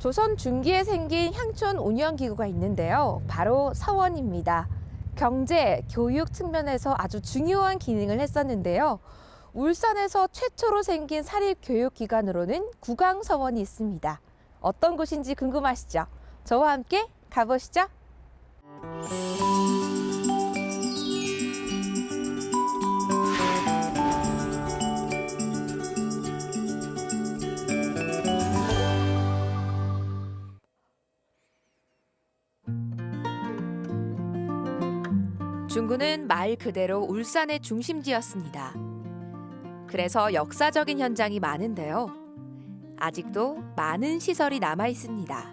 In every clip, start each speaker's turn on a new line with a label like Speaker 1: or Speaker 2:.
Speaker 1: 조선 중기에 생긴 향촌 운영기구가 있는데요. 바로 서원입니다. 경제, 교육 측면에서 아주 중요한 기능을 했었는데요. 울산에서 최초로 생긴 사립교육기관으로는 구강서원이 있습니다. 어떤 곳인지 궁금하시죠? 저와 함께 가보시죠. 중구는 말 그대로 울산의 중심지였습니다. 그래서 역사적인 현장이 많은데요. 아직도 많은 시설이 남아 있습니다.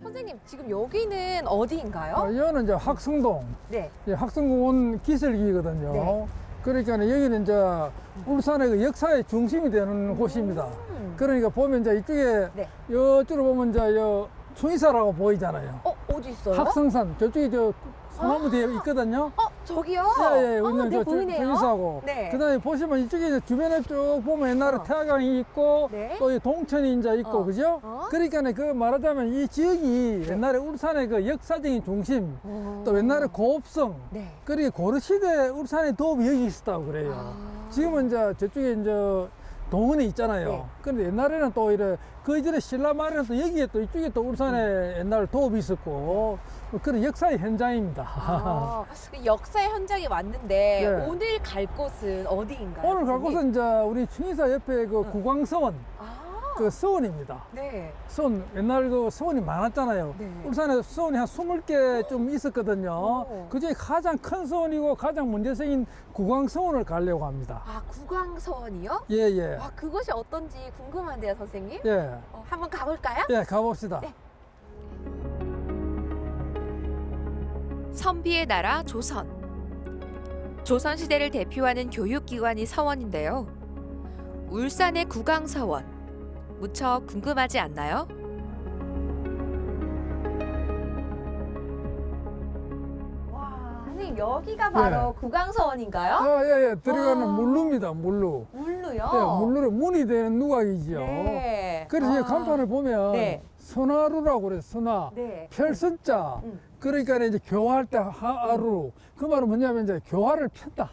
Speaker 1: 선생님, 지금 여기는 어디인가요?
Speaker 2: 여기는 이제 학성동,
Speaker 1: 네.
Speaker 2: 학성공원 기술기거든요.
Speaker 1: 네.
Speaker 2: 그러니까 여기는 이제 울산의 그 역사의 중심이 되는 곳입니다. 그러니까 보면 이제 이쪽에
Speaker 1: 네.
Speaker 2: 이쪽으로 보면 이제 충의사라고 보이잖아요.
Speaker 1: 어디 있어요?
Speaker 2: 학성산 저쪽에 소나무 뒤에 있거든요.
Speaker 1: 저기요?
Speaker 2: 예,
Speaker 1: 네, 보이네요.
Speaker 2: 충의사하고.
Speaker 1: 네.
Speaker 2: 그다음에 보시면 이쪽에 이제 주변에 쭉 보면 옛날에 태화강이 있고
Speaker 1: 네.
Speaker 2: 또 이 동천이 이제 있고 그죠? 그러니까 그 말하자면 이 지역이 옛날에 울산의 그 역사적인 중심, 또 옛날에 고읍성,
Speaker 1: 네.
Speaker 2: 그리고 고려시대 울산의 도읍이 여기 있었다고 그래요. 지금은 이제 저쪽에 이제 동원이 있잖아요.
Speaker 1: 네.
Speaker 2: 근데 옛날에는 또 이래 그 이전에 신라말에는 또 여기에 또 이쪽에 또 울산에 옛날 도읍이 있었고 그런 역사의 현장입니다.
Speaker 1: 역사의 현장에 왔는데
Speaker 2: 네.
Speaker 1: 오늘 갈 곳은 어디인가요?
Speaker 2: 오늘 갈
Speaker 1: 선생님?
Speaker 2: 곳은 이제 우리 충의사 옆에 그 구광서원, 그 서원입니다.
Speaker 1: 네.
Speaker 2: 서원, 옛날 그 서원이 많았잖아요.
Speaker 1: 네.
Speaker 2: 울산에 서원이 한 20개 좀 있었거든요.
Speaker 1: 오.
Speaker 2: 그 중에 가장 큰 서원이고 가장 문제생긴 구광서원을 가려고 합니다.
Speaker 1: 구광서원이요?
Speaker 2: 예, 예.
Speaker 1: 와, 그것이 어떤지 궁금한데요, 선생님?
Speaker 2: 예.
Speaker 1: 한번 가볼까요?
Speaker 2: 예, 가봅시다.
Speaker 1: 네. 선비의 나라 조선. 조선시대를 대표하는 교육기관이 서원인데요. 울산의 구강서원. 무척 궁금하지 않나요? 와, 선생님 여기가 바로 구강서원인가요?
Speaker 2: 예, 예. 들어가는
Speaker 1: 와.
Speaker 2: 물루입니다, 물루.
Speaker 1: 물로요?
Speaker 2: 예, 물루는 문이 되는 누각이지요.
Speaker 1: 네.
Speaker 2: 그래서 이 간판을 보면
Speaker 1: 네.
Speaker 2: 선하루라고 그래요, 선하.
Speaker 1: 네.
Speaker 2: 펼선자.
Speaker 1: 음.
Speaker 2: 그러니까 이제 교화할 때 하루. 그 말은 뭐냐면 이제 교화를 폈다.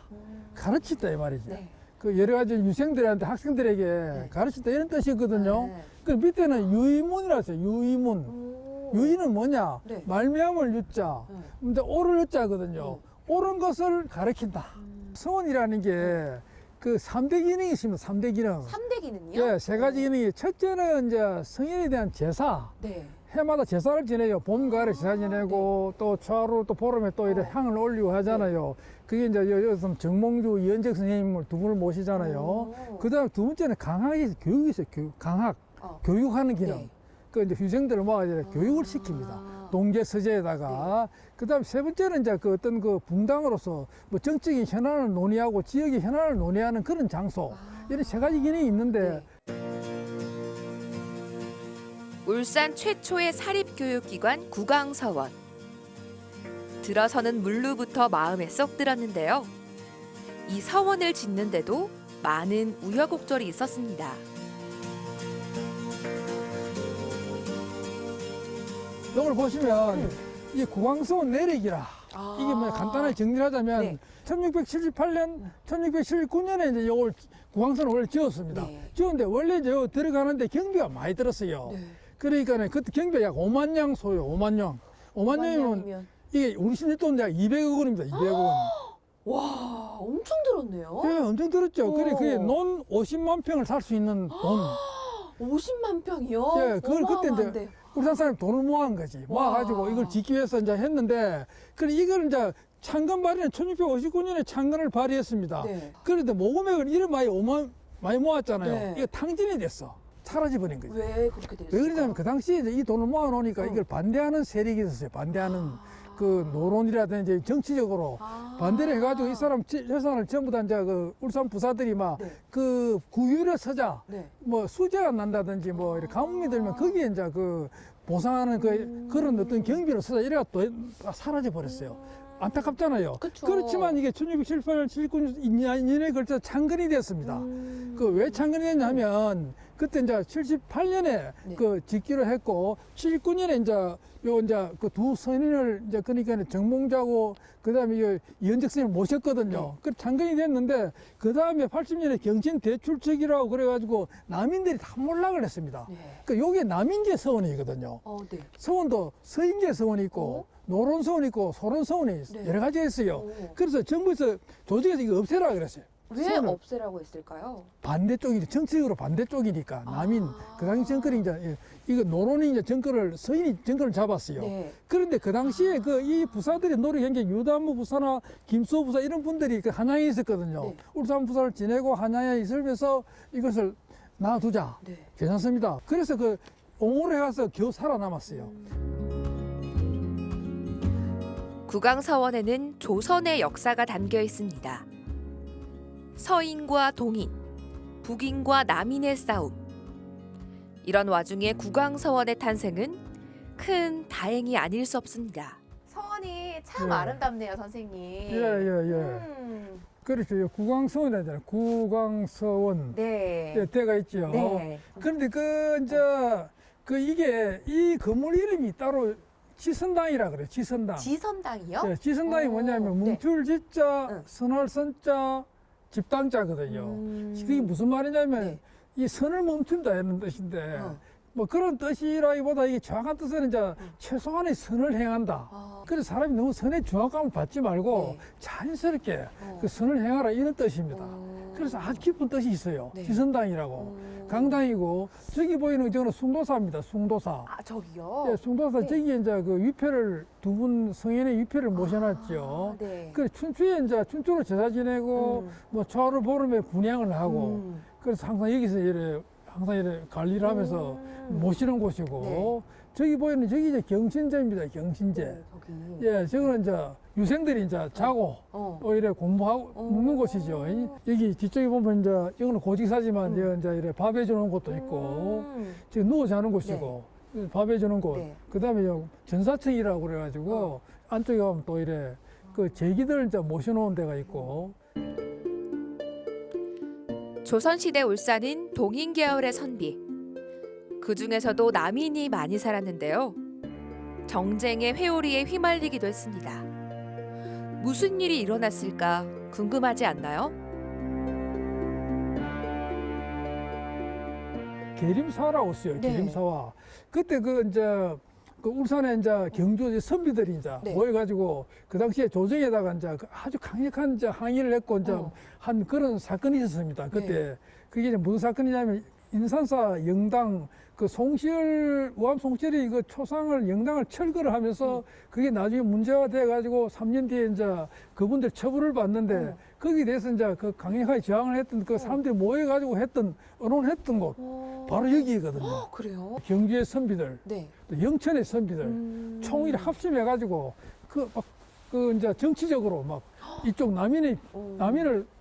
Speaker 2: 가르친다 이 말이지.
Speaker 1: 네.
Speaker 2: 그 여러 가지 유생들한테 학생들에게 가르친다 이런 뜻이거든요.
Speaker 1: 네.
Speaker 2: 그 밑에는 유의문이라고 했어요. 유의문.
Speaker 1: 오.
Speaker 2: 유의는 뭐냐?
Speaker 1: 네.
Speaker 2: 말미암을 유자. 근데 옳을 유자거든요. 옳은 것을 가르친다. 서원이라는 게 그 3대 기능이 있습니다. 3대 기능.
Speaker 1: 3대 기능이요?
Speaker 2: 예, 세 가지 기능이 첫째는 이제 성인에 대한 제사.
Speaker 1: 네.
Speaker 2: 해마다 제사를 지내요. 봄, 가을에 제사 지내고 또 초하루 또 보름에 또 이렇게 향을 올리고 하잖아요. 그게 이제 여기서 정몽주, 이현적 선생님을 두 분을 모시잖아요. 그다음 두 번째는 강학이 교육이 있어요. 강학, 교육하는 기능.
Speaker 1: 네.
Speaker 2: 그 이제 휴생들을 모아서 교육을 시킵니다. 동계 서재에다가. 그다음 세 번째는 이제 그 어떤 그 붕당으로서 뭐 정적인 현안을 논의하고 지역의 현안을 논의하는 그런 장소. 이런 세 가지 기능이 있는데.
Speaker 1: 울산 최초의 사립교육기관 구강서원. 들어서는 물루부터 마음에 쏙 들었는데요. 이 서원을 짓는데도 많은 우여곡절이 있었습니다.
Speaker 2: 이걸 보시면 이 구광서원 내력이라 이게 뭐 간단하게 정리를 하자면
Speaker 1: 네.
Speaker 2: 1678년, 1679년에 이제 이걸 구광선을 원래 지었습니다.
Speaker 1: 네.
Speaker 2: 지었는데 원래 이제 여기 들어가는데 경비가 많이 들었어요.
Speaker 1: 네.
Speaker 2: 그러니까 그때 경비가 약 5만 냥 소요, 5만 냥. 5만 냥이면 이게 우리 신일돈 약 200억 원입니다, 200억 원.
Speaker 1: 와, 엄청 들었네요.
Speaker 2: 예, 엄청 들었죠. 그래, 그게
Speaker 1: 오.
Speaker 2: 논 50만 평을 살 수 있는 돈.
Speaker 1: 50만 평이요?
Speaker 2: 예, 그걸 그때 이제 울산 사람이 돈을 모아한 거지. 모아가지고 이걸 짓기 위해서 이제 했는데, 그래, 이걸 이제 창건 발의는 1659년에 창건을 발의했습니다.
Speaker 1: 네.
Speaker 2: 그런데 모금액을 이래 많이 모았잖아요.
Speaker 1: 네.
Speaker 2: 이거 탕진이 됐어. 사라져버린 거지.
Speaker 1: 왜 그렇게 됐을까요?
Speaker 2: 왜 그러냐면 그 당시에 이제 이 돈을 모아놓으니까 이걸 반대하는 세력이 있었어요. 반대하는 그 노론이라든지 정치적으로 반대를 해가지고 이 사람 재산을 전부 다 이제 그 울산 부사들이 막 그 구율의 서자 뭐 수재가 난다든지 뭐 이렇게 가뭄이 들면 거기에 이제 그 보상하는 그런 어떤 경비를 서자 이래가 또 사라져 버렸어요. 안타깝잖아요.
Speaker 1: 그쵸.
Speaker 2: 그렇지만 이게 1678년, 1979년에 걸쳐 창건이 됐습니다. 그 왜 창건이 됐냐면 그때 이제 78년에
Speaker 1: 네.
Speaker 2: 그 짓기로 했고 79년에 이제 요 이제 그 두 선인을 이제 그러니까 정몽주하고 그다음에 이현적 스님을 모셨거든요.
Speaker 1: 네.
Speaker 2: 그 창건이 됐는데 그다음에 80년에 경신 대출책이라고 그래가지고 남인들이 다 몰락을 했습니다.
Speaker 1: 네.
Speaker 2: 그 요게 남인계 서원이거든요.
Speaker 1: 네.
Speaker 2: 서원도 서인계 서원이 있고 노론 서원이 있고 소론 서원이
Speaker 1: 네.
Speaker 2: 여러 가지가 있어요.
Speaker 1: 오.
Speaker 2: 그래서 정부에서 조직에서 이거 없애라 그랬어요.
Speaker 1: 왜
Speaker 2: 서원을.
Speaker 1: 없애라고 했을까요?
Speaker 2: 반대쪽이 정치적으로 반대쪽이니까 남인 그 당시 정권이 이제 이거 노론이 이제 정권을 서인이 정권을 잡았어요.
Speaker 1: 네.
Speaker 2: 그런데 그 당시에 그 이 부사들이 노력한 게 유담무 부사나 김수호 부사 이런 분들이 그 한양에 있었거든요.
Speaker 1: 네.
Speaker 2: 울산 부사를 지내고 한양에 있으면서 이것을 놔두자.
Speaker 1: 네.
Speaker 2: 괜찮습니다. 그래서 그 옹호를 해가서 겨우 살아남았어요.
Speaker 1: 구강서원에는 조선의 역사가 담겨 있습니다. 서인과 동인, 북인과 남인의 싸움. 이런 와중에 구강서원의 탄생은 큰 다행이 아닐 수 없습니다. 서원이 참
Speaker 2: 예.
Speaker 1: 아름답네요, 선생님.
Speaker 2: 예. 그렇죠. 구강서원이잖아요. 구강서원.
Speaker 1: 네.
Speaker 2: 때가 있죠.
Speaker 1: 네.
Speaker 2: 그런데 그 이제 그 이게 이 건물 이름이 따로 지선당이라 그래요. 지선당.
Speaker 1: 지선당이요?
Speaker 2: 네, 지선당이
Speaker 1: 오,
Speaker 2: 뭐냐면
Speaker 1: 네.
Speaker 2: 뭉툴 지자,
Speaker 1: 응.
Speaker 2: 선할 선자, 집당자거든요. 그게 무슨 말이냐면
Speaker 1: 네.
Speaker 2: 이 선을 멈춘다 이런 뜻인데
Speaker 1: 어.
Speaker 2: 뭐 그런 뜻이라기보다 이게 정확한 뜻은 이제 최소한의 선을 행한다.
Speaker 1: 아.
Speaker 2: 그래서 사람이 너무 선의 중압감을 받지 말고
Speaker 1: 네.
Speaker 2: 자연스럽게
Speaker 1: 어.
Speaker 2: 그 선을 행하라 이런 뜻입니다.
Speaker 1: 어.
Speaker 2: 그래서 아주 깊은 뜻이 있어요.
Speaker 1: 네.
Speaker 2: 지선당이라고. 강당이고 저기 보이는 저는 숭도사입니다. 숭도사.
Speaker 1: 아, 저기요?
Speaker 2: 예, 숭도사
Speaker 1: 네.
Speaker 2: 저기 이제 그 위패를 두 분 성인의 위패를 모셔놨죠.
Speaker 1: 네.
Speaker 2: 그 춘추에 이제 춘추로 제사 지내고 뭐 초하루 보름에 분향을 하고 그래서 항상 여기서 이래 항상 이래 관리를 하면서 모시는 곳이고 저기 보이는 저기 이제 경신제입니다. 경신제.
Speaker 1: 네, 저기.
Speaker 2: 예, 저거는 이제 유생들이 이제 자고 이래 공부하고 묵는 곳이죠. 여기 뒤쪽에 보면 이제 이거는 고직사지만 여기 이제 이래 밥해 주는 곳도 있고 지금 누워 자는 곳이고 밥해 주는 곳.
Speaker 1: 네.
Speaker 2: 그다음에 요 전사청이라고 그래가지고 안쪽에 가면 또 이래 그 제기들 이제 모셔놓은 데가 있고.
Speaker 1: 조선시대 울산은 동인 계열의 선비. 그 중에서도 남인이 많이 살았는데요. 정쟁의 회오리에 휘말리기도 했습니다. 무슨 일이 일어났을까 궁금하지 않나요?
Speaker 2: 계림사라고 써요.
Speaker 1: 네.
Speaker 2: 계림사와. 그때 그 이제 그 울산에 이제 경주 선비들이 이제
Speaker 1: 네.
Speaker 2: 모여가지고 그 당시에 조정에다가 이제 그 아주 강력한 이제 항의를 했고 이제 한 그런 사건이 있었습니다. 그때 그게 이제 무슨 사건이냐면 인산사 영당 그 송시열 우암 송시열이 그 초상을 영당을 철거를 하면서 그게 나중에 문제가 돼가지고 3년 뒤에 이제 그분들 처벌을 받는데 거기에 대해서 이제 그 강력하게 저항을 했던 그 사람들이 모여가지고 했던 언론했던 곳 바로 여기거든요.
Speaker 1: 그래요?
Speaker 2: 경주의 선비들,
Speaker 1: 네.
Speaker 2: 또 영천의 선비들 총일 합심해가지고 그 이제 정치적으로 막 이쪽 남인을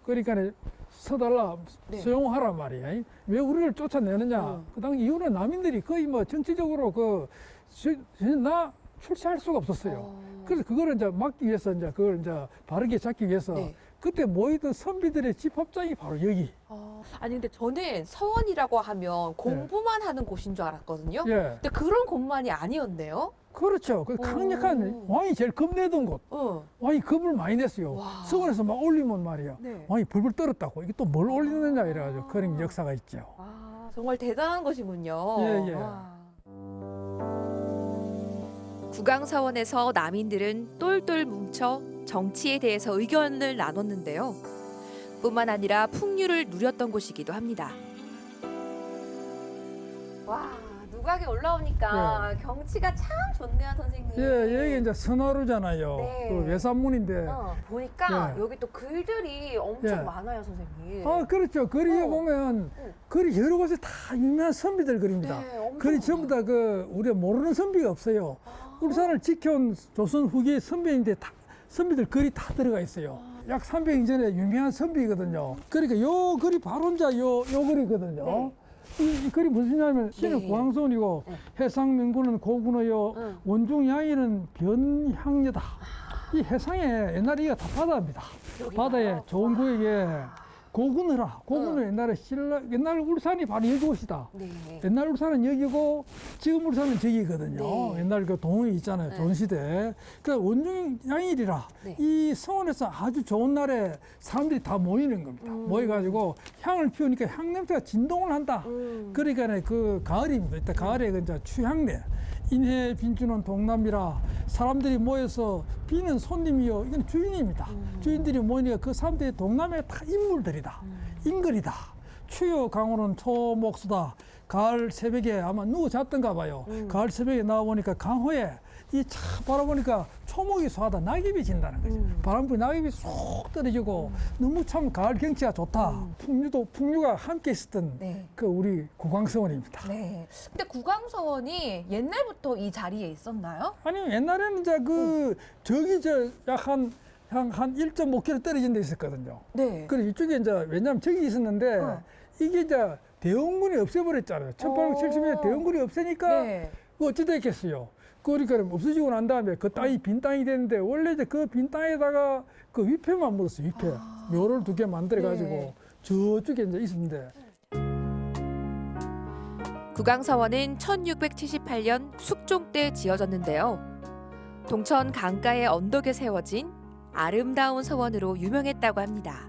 Speaker 2: 그러니까 서달라
Speaker 1: 네.
Speaker 2: 수용하란 말이야. 왜 우리를 쫓아내느냐? 그 당시 이후는 남인들이 거의 뭐 정치적으로 나 출세할 수가 없었어요. 그래서 그거를 이제 막기 위해서 이제 그걸 이제 바르게 잡기 위해서
Speaker 1: 네.
Speaker 2: 그때 모이던 선비들의 집합장이 바로 여기.
Speaker 1: 아니 근데 저는 서원이라고 하면 공부만 하는 곳인 줄 알았거든요.
Speaker 2: 예.
Speaker 1: 근데 그런 곳만이 아니었네요.
Speaker 2: 그렇죠. 그 강력한 왕이 제일 겁내던 곳. 왕이 겁을 많이 냈어요.
Speaker 1: 와.
Speaker 2: 서원에서 막 올리면 말이야.
Speaker 1: 네.
Speaker 2: 왕이 불불 떨었다고. 이게 또 뭘 올리느냐 이래가지고 그런 역사가 있죠.
Speaker 1: 아, 정말 대단한 곳이군요.
Speaker 2: 예, 예.
Speaker 1: 와. 구강사원에서 남인들은 똘똘 뭉쳐 정치에 대해서 의견을 나눴는데요. 뿐만 아니라 풍류를 누렸던 곳이기도 합니다. 와, 누각에 올라오니까 경치가 참 좋네요, 선생님.
Speaker 2: 예, 여기 이제 선화루잖아요.
Speaker 1: 네.
Speaker 2: 그 외산문인데.
Speaker 1: 보니까
Speaker 2: 네.
Speaker 1: 여기 또 글들이 엄청
Speaker 2: 예.
Speaker 1: 많아요, 선생님.
Speaker 2: 아, 그렇죠. 글에 보면 글이 여러 곳에 다 유명한 선비들 글입니다.
Speaker 1: 네, 엄청
Speaker 2: 글이 전부 다 그 우리가 모르는 선비가 없어요. 울산을 지켜온 조선 후기 선비인데 다 선비들 글이 다 들어가 있어요. 약 300년 전에 유명한 선비거든요. 그러니까 요 글이 바로 이제 요 글이거든요. 이 글이 무엇이냐면 시는 구황선이고 해상명군은 고군어요 원중양이는 변향여다. 이 해상에 옛날에 이게 다 바다입니다. 바다에 좋은 구역에 고군어라. 고군어 옛날에 옛날 울산이 바로 여기곳이다.
Speaker 1: 네.
Speaker 2: 옛날 울산은 여기고 지금 울산은 저기거든요.
Speaker 1: 네.
Speaker 2: 옛날 그 동이 있잖아요.
Speaker 1: 네.
Speaker 2: 조선시대. 그 원중 양일이라
Speaker 1: 네.
Speaker 2: 이 서원에서 아주 좋은 날에 사람들이 다 모이는 겁니다. 모여가지고 향을 피우니까 향 냄새가 진동을 한다. 그러니까 그 가을입니다. 이때 가을에 그 이제 추향내. 인해 빈주는 동남이라 사람들이 모여서 비는 손님이요. 이건 주인입니다. 주인들이 모이니까 그 사람들이 동남의 다 인물들이다. 인글이다. 추요 강호는 초목수다. 가을 새벽에 아마 누구 잤던가 봐요. 가을 새벽에 나와보니까 강호에 이 차 바라보니까 초목이 쏘하다 낙엽이 진다는 거죠. 바람 불 낙엽이 쏙 떨어지고 너무 참 가을 경치가 좋다. 풍류가 함께 있었던
Speaker 1: 네.
Speaker 2: 그 우리 구광서원입니다.
Speaker 1: 네. 근데 구광서원이 옛날부터 이 자리에 있었나요?
Speaker 2: 아니 옛날에는 이제 그 저기 약한 1.5km 떨어진 데 있었거든요.
Speaker 1: 네.
Speaker 2: 그래 이쪽에 이제 왜냐하면 저기 있었는데 이게 이제 대원군이 없애버렸잖아요. 1870년에 대원군이 없애니까
Speaker 1: 네.
Speaker 2: 그 어찌 됐겠어요. 그러니까 없어지고 난 다음에 그 땅이 빈 땅이 됐는데 원래 이제 그 빈 땅에다가 그 위패만 물었어요. 위패. 묘를 2개 만들어 가지고
Speaker 1: 네.
Speaker 2: 저쪽에 이제 있었는데.
Speaker 1: 구광서원은 1678년 숙종 때 지어졌는데요. 동천 강가의 언덕에 세워진 아름다운 서원으로 유명했다고 합니다.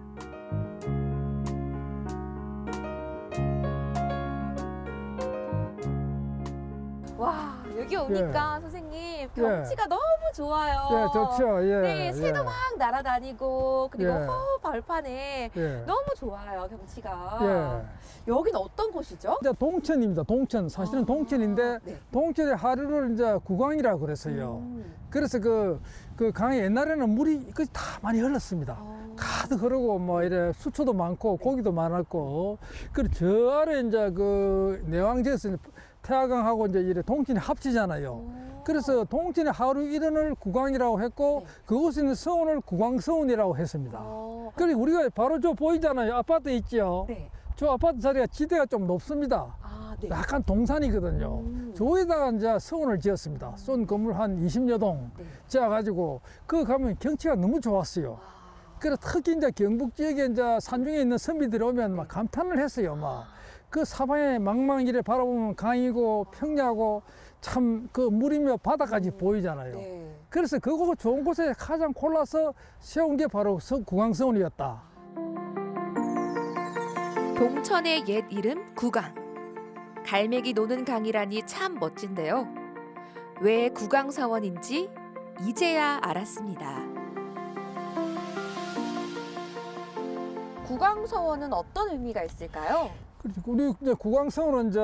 Speaker 1: 와, 여기 오니까 선생님 경치가 너무 좋아요.
Speaker 2: 예, 좋죠. 예.
Speaker 1: 네, 새도
Speaker 2: 예.
Speaker 1: 막 날아다니고 그리고
Speaker 2: 예.
Speaker 1: 벌판에
Speaker 2: 예.
Speaker 1: 너무 좋아요, 경치가.
Speaker 2: 예.
Speaker 1: 여기는 어떤 곳이죠?
Speaker 2: 이제 동천입니다. 동천. 사실은 동천인데
Speaker 1: 네.
Speaker 2: 동천의 하류를 이제 구광이라고 그랬어요. 그래서 그 강에 옛날에는 물이 다 많이 흘렀습니다. 가득 흐르고 뭐 이래 수초도 많고 고기도 많았고 그리고 저 아래 이제 그 내왕제에서 태화강하고 이제 이래 동천이 합치잖아요. 그래서 동천의 하류 일원을 구광이라고 했고
Speaker 1: 네.
Speaker 2: 그곳에 있는 서원을 구광서원이라고 했습니다. 그리고 우리가 바로 저 보이잖아요. 아파트 있죠.
Speaker 1: 네.
Speaker 2: 저 아파트 자리가 지대가 좀 높습니다.
Speaker 1: 아, 네.
Speaker 2: 약간 동산이거든요. 저기다가 이제 서원을 지었습니다. 쏜 건물 한 20여 동
Speaker 1: 네.
Speaker 2: 지어가지고 그 가면 경치가 너무 좋았어요. 그래서 특히 이제 경북 지역에 이제 산중에 있는 선비들이 오면 막 감탄을 했어요. 막 그 사방에 망망이래 바라보면 강이고 평야고 참 그 물이며 바다까지 보이잖아요.
Speaker 1: 네.
Speaker 2: 그래서 그거 좋은 곳에 가장 골라서 세운 게 바로 구광서원이었다.
Speaker 1: 동천의 옛 이름 구강. 갈매기 노는 강이라니 참 멋진데요. 왜 구강서원인지 이제야 알았습니다. 구강서원은 어떤 의미가 있을까요?
Speaker 2: 그렇죠. 우리 이제 구광서원은 이제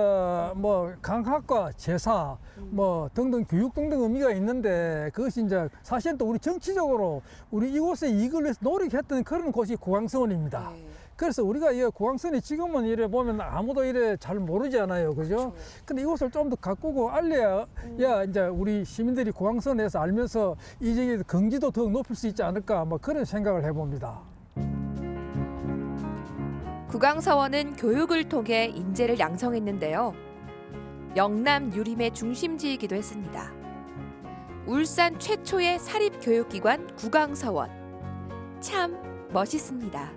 Speaker 2: 뭐 강학과 제사 뭐 등등 교육 등등 의미가 있는데 그것이 이제 사실은 또 우리 정치적으로 우리 이곳에 이익을 위해서 노력했던 그런 곳이 구광서원입니다. 그래서 우리가 이 구광서원이 지금은 이래 보면 아무도 이래 잘 모르지 않아요. 그죠? 근데 이곳을 좀 더 가꾸고 알려야 이제 우리 시민들이 구광서원에서 알면서 이 지역의 경지도 더 높일 수 있지 않을까 뭐 그런 생각을 해봅니다.
Speaker 1: 구강서원은 교육을 통해 인재를 양성했는데요. 영남 유림의 중심지이기도 했습니다. 울산 최초의 사립교육기관 구강서원. 참 멋있습니다.